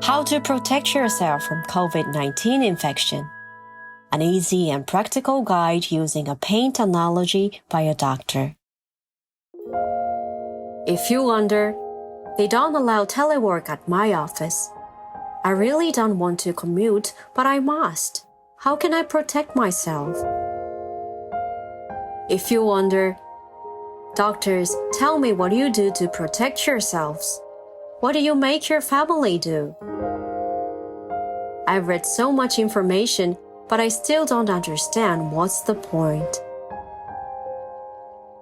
How to protect yourself from COVID-19 infection. An easy and practical guide using a paint analogy by a doctor. If you wonder, they don't allow telework at my office. I really don't want to commute, but I must. How can I protect myself? If you wonder, doctors, tell me what you do to protect yourselves. What do you make your family do? I've read so much information, but I still don't understand what's the point.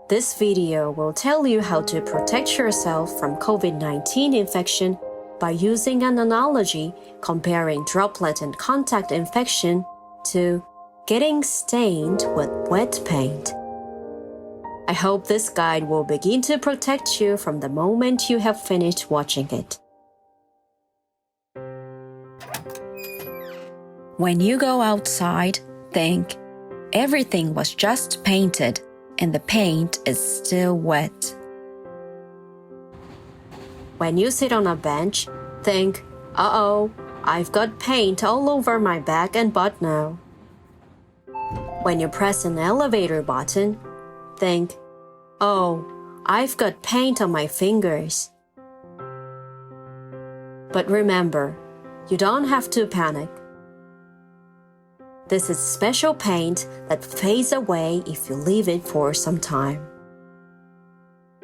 This video will tell you how to protect yourself from COVID-19 infection by using an analogy comparing droplet and contact infection to getting stained with wet paint. I hope this guide will begin to protect you from the moment you have finished watching it. When you go outside, think, everything was just painted and the paint is still wet. When you sit on a bench, think, uh-oh, I've got paint all over my back and butt now. When you press an elevator button, think, oh, I've got paint on my fingers. But remember, you don't have to panic. This is special paint that fades away if you leave it for some time.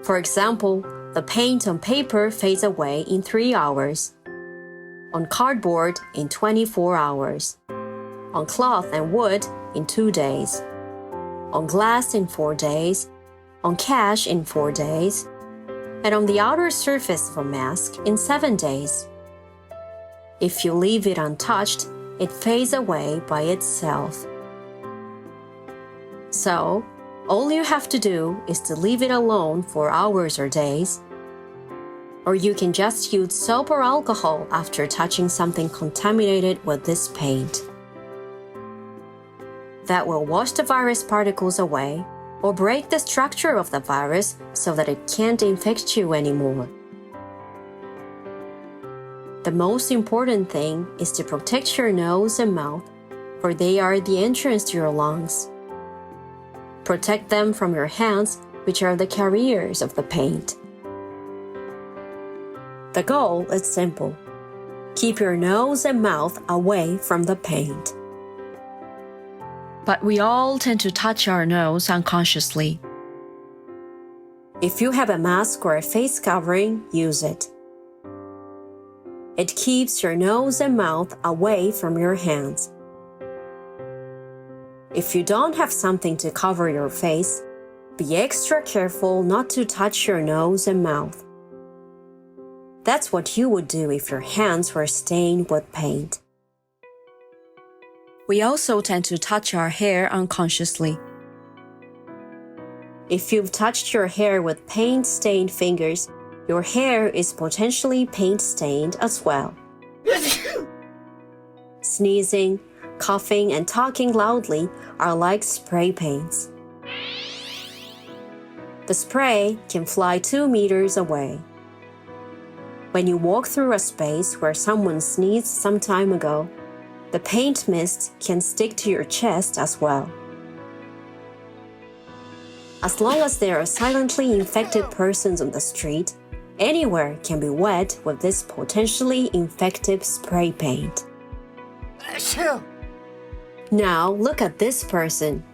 For example, the paint on paper fades away in 3 hours, on cardboard in 24 hours, on cloth and wood in 2 days, on glass in 4 days, on cash in 4 days, and on the outer surface of a mask in 7 days. If you leave it untouched, it fades away by itself. So, all you have to do is to leave it alone for hours or days. Or you can just use soap or alcohol after touching something contaminated with this paint. That will wash the virus particles away or break the structure of the virus so that it can't infect you anymore. The most important thing is to protect your nose and mouth, for they are the entrance to your lungs. Protect them from your hands, which are the carriers of the paint. The goal is simple. Keep your nose and mouth away from the paint. But we all tend to touch our nose unconsciously. If you have a mask or a face covering, use it. It keeps your nose and mouth away from your hands. If you don't have something to cover your face, be extra careful not to touch your nose and mouth. That's what you would do if your hands were stained with paint. We also tend to touch our hair unconsciously. If you've touched your hair with paint-stained fingers, your hair is potentially paint-stained as well. Sneezing, coughing, and talking loudly are like spray paints. The spray can fly 2 meters away. When you walk through a space where someone sneezed some time ago, the paint mist can stick to your chest as well. As long as there are silently infected persons on the street, anywhere can be wet with this potentially infective spray paint. Now look at this person.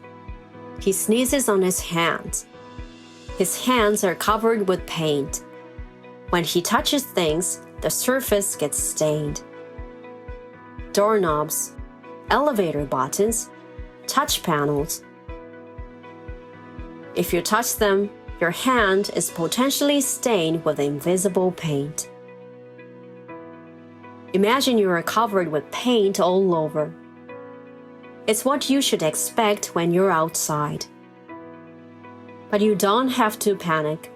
He sneezes on his hands. His hands are covered with paint. When he touches things, the surface gets stained. Doorknobs, elevator buttons, touch panels. If you touch them, your hand is potentially stained with invisible paint. Imagine you are covered with paint all over. It's what you should expect when you're outside. But you don't have to panic.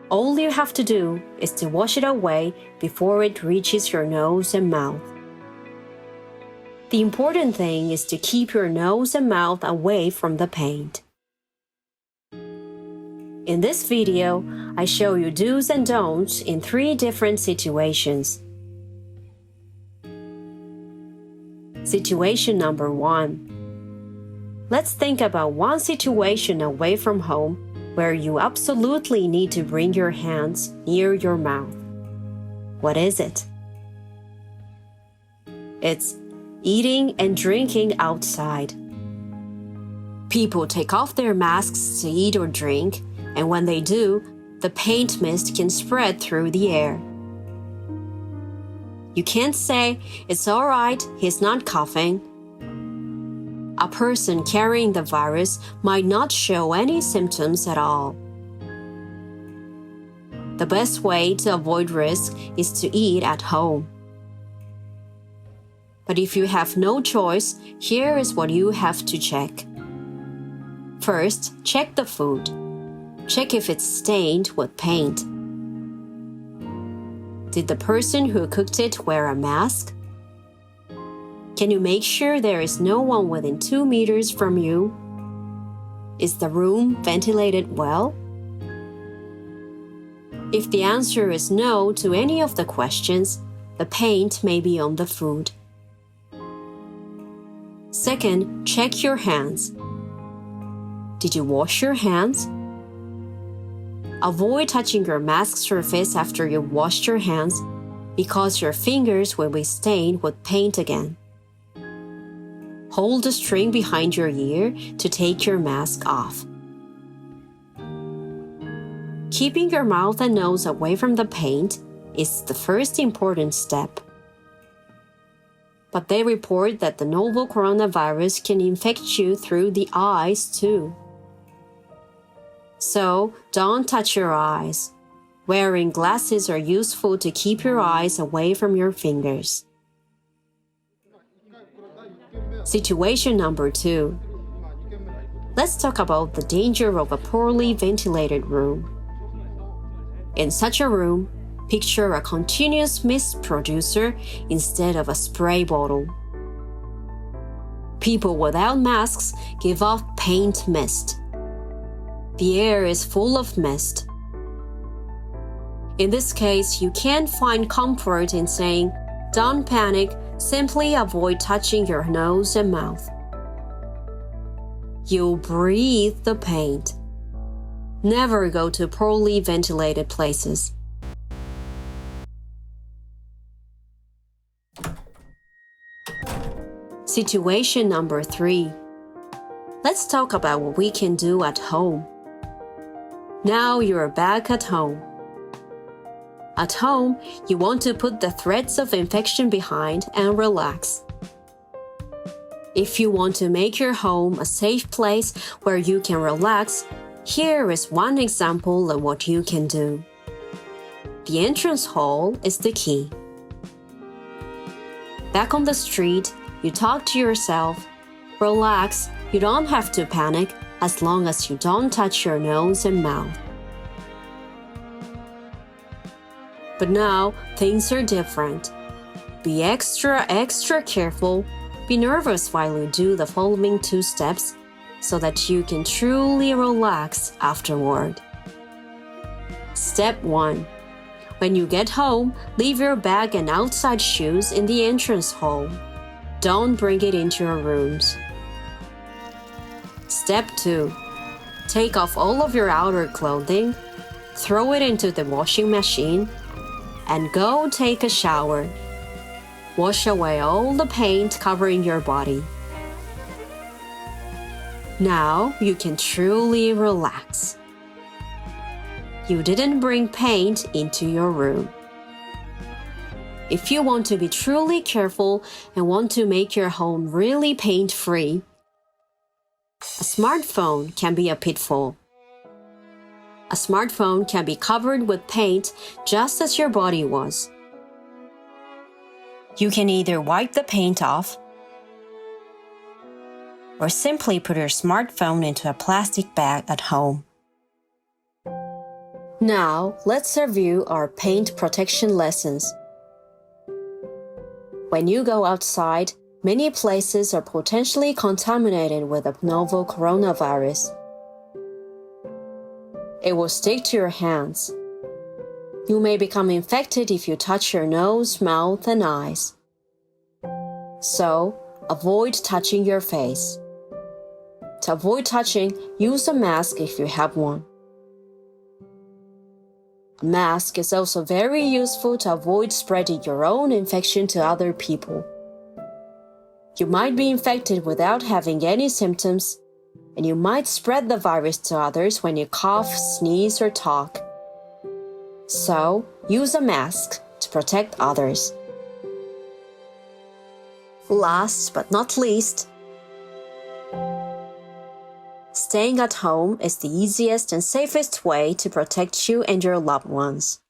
All you have to do is to wash it away before it reaches your nose and mouth. The important thing is to keep your nose and mouth away from the paint. In this video, I show you do's and don'ts in 3 different situations. Situation number 1. Let's think about one situation away from home where you absolutely need to bring your hands near your mouth. What is it? It's eating and drinking outside. People take off their masks to eat or drink, and when they do, the paint mist can spread through the air. You can't say, "It's all right, he's not coughing." A person carrying the virus might not show any symptoms at all. The best way to avoid risk is to eat at home. But if you have no choice, here is what you have to check. First, check the food. Check if it's stained with paint. Did the person who cooked it wear a mask? Can you make sure there is no one within 2 meters from you? Is the room ventilated well? If the answer is no to any of the questions, the paint may be on the food. Second, check your hands. Did you wash your hands? Avoid touching your mask surface after you've washed your hands because your fingers will be stained with paint again. Hold the string behind your ear to take your mask off. Keeping your mouth and nose away from the paint is the first important step. But they report that the novel coronavirus can infect you through the eyes too. So, don't touch your eyes. Wearing glasses are useful to keep your eyes away from your fingers. Situation number 2. Let's talk about the danger of a poorly ventilated room. In such a room, picture a continuous mist producer instead of a spray bottle. People without masks give off paint mist. The air is full of mist. In this case, you can't find comfort in saying, "Don't panic, simply avoid touching your nose and mouth." You'll breathe the paint. Never go to poorly ventilated places. Situation number 3. Let's talk about what we can do at home. Now you're back at home. At home, you want to put the threats of infection behind and relax. If you want to make your home a safe place where you can relax, here is one example of what you can do. The entrance hall is the key. Back on the street, you talk to yourself. Relax, you don't have to panic as long as you don't touch your nose and mouth. But now, things are different. Be extra careful. Be nervous while you do the following 2 steps so that you can truly relax afterward. Step 1. When you get home, leave your bag and outside shoes in the entrance hall. Don't bring it into your rooms. Step 2. Take off all of your outer clothing, throw it into the washing machine, and go take a shower. Wash away all the paint covering your body. Now you can truly relax. You didn't bring paint into your room. If you want to be truly careful and want to make your home really paint-free, a smartphone can be a pitfall. A smartphone can be covered with paint just as your body was. You can either wipe the paint off or simply put your smartphone into a plastic bag at home. Now, let's review our paint protection lessons. When you go outside, many places are potentially contaminated with the novel coronavirus. It will stick to your hands. You may become infected if you touch your nose, mouth, and eyes. So, Avoid touching your face. To avoid touching, use a mask if you have one. A mask is also very useful to avoid spreading your own infection to other people. You might be infected without having any symptoms, and you might spread the virus to others when you cough, sneeze, or talk. So, use a mask to protect others. Last but not least, staying at home is the easiest and safest way to protect you and your loved ones.